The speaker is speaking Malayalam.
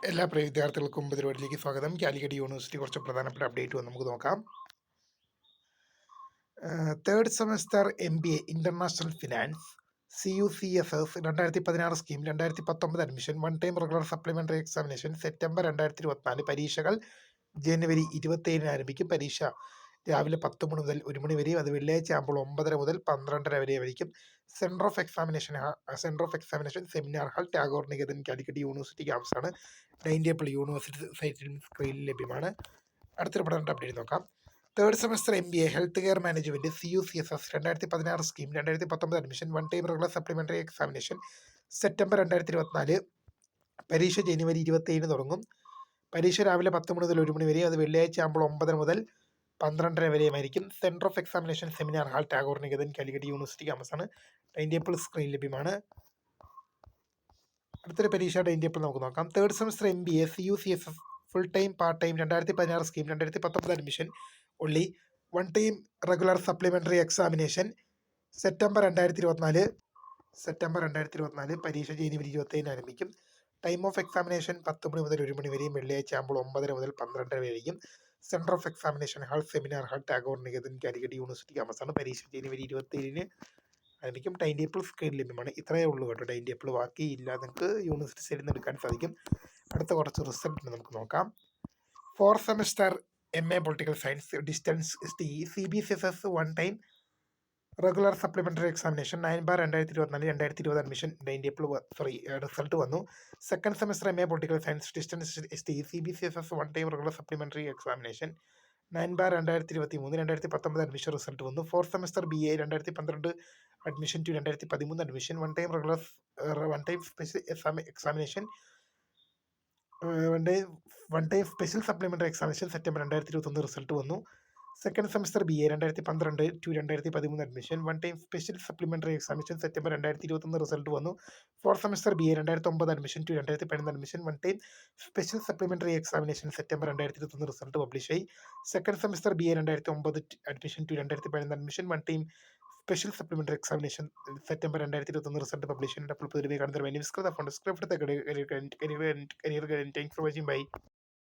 എല്ലാ പ്രിയ വിദ്യാർത്ഥികൾക്കും പരിപാടിയിലേക്ക് സ്വാഗതം. കാലിക്കറ്റ് യൂണിവേഴ്സിറ്റി കുറച്ച് പ്രധാനപ്പെട്ട അപ്ഡേറ്റ് നമുക്ക് നോക്കാം. Third semester MBA international finance CUCSS 2016 scheme 2019 admission one time regular supplementary examination September 2024 പരീക്ഷകൾ ജനുവരി 27 ആരംഭിക്കും. പരീക്ഷ രാവിലെ 10 മണി മുതൽ 1 മണി വരെയും അത് വെള്ളിയാഴ്ച ആകുമ്പോൾ 9:30 മുതൽ 12:30 വരെയായിരിക്കും. Centre of examination seminar hall Tagore Niketan Calicut university campus ആണ്. ടൈം ടേബിൾ യൂണിവേഴ്സിറ്റി സൈറ്റിൽ സ്ക്രീനിൽ ലഭ്യമാണ്. അടുത്തൊരു പ്രധാനപ്പെട്ട അപ്ഡേറ്റ് നോക്കാം. Third semester MBA health care management CUCSS 2016 scheme 2019 admission one time regular supplementary examination September 2024 പരീക്ഷ ജനുവരി 27 തുടങ്ങും. പരീക്ഷ രാവിലെ 10 മണി മുതൽ 1 മണി വരെയും അത് വെള്ളിയാഴ്ച ആകുമ്പോൾ 9:30 മുതൽ 12:30 വരെയുമായിരിക്കും. Centre of examination seminar hall Tagore Niketan Calicut university campus ആണ്. ടൈം ടേബിൾ സ്ക്രീൻ ലഭ്യമാണ്. അടുത്തൊരു പരീക്ഷ ടൈം ടേബിൾ നമുക്ക് നോക്കാം. Third semester MBA CUCSS full time part time 2016 scheme 2019 admission ഒള്ളി one time regular supplementary examination September 2024 പരീക്ഷ ജനുവരി 27 ആരംഭിക്കും. ടൈം ഓഫ് എക്സാമിനേഷൻ 10 മണി മുതൽ 1 മണി വരെയും വെള്ളിയാഴ്ച ആകുമ്പോൾ 9:30 മുതൽ 12:30 വരെയും. Centre of examination hall seminar hall Tagore Niketan Calicut university campus ആണ്. പരീക്ഷ ജനുവരി 27 ആരംഭിക്കും. ടൈം ടേബിൾ സ്ക്രീൻ ലഭ്യമാണ്. ഇത്രയേ ഉള്ളൂ കേട്ടോ ടൈം ടേബിൾ. ബാക്കിയില്ല, നിങ്ങൾക്ക് യൂണിവേഴ്സിറ്റി സൈഡിൽ നിന്ന് എടുക്കാൻ സാധിക്കും. അടുത്ത കുറച്ച് റിസൾട്ട് നമുക്ക് നോക്കാം. Fourth semester MA political science distance CBCSS one time regular supplementary examination 9/2024 admission result വന്നു. Second semester MA political science distance CBCSS one time regular supplementary examination 9/2023 admission result വന്നു. Fourth semester BA 2012 admission to 2013 admission one time special examination one time special supplementary examination September 2021 result വന്നു. Second semester BA 2012 to 2013 admission one time special supplementary examination September 2021 result വന്നു. Fourth semester BA 2009 admission to 2011 admission one time special supplementary examination September 2021 result പബ്ലിഷായി. Second semester BA 2009 admission to 2011 admission one time special supplementary examination September 2021 result publish ചെയ്യുന്നുണ്ട്. അപ്പോൾ പൊതുവെ കാണുന്ന phone script career. Thanks for watching. Bye.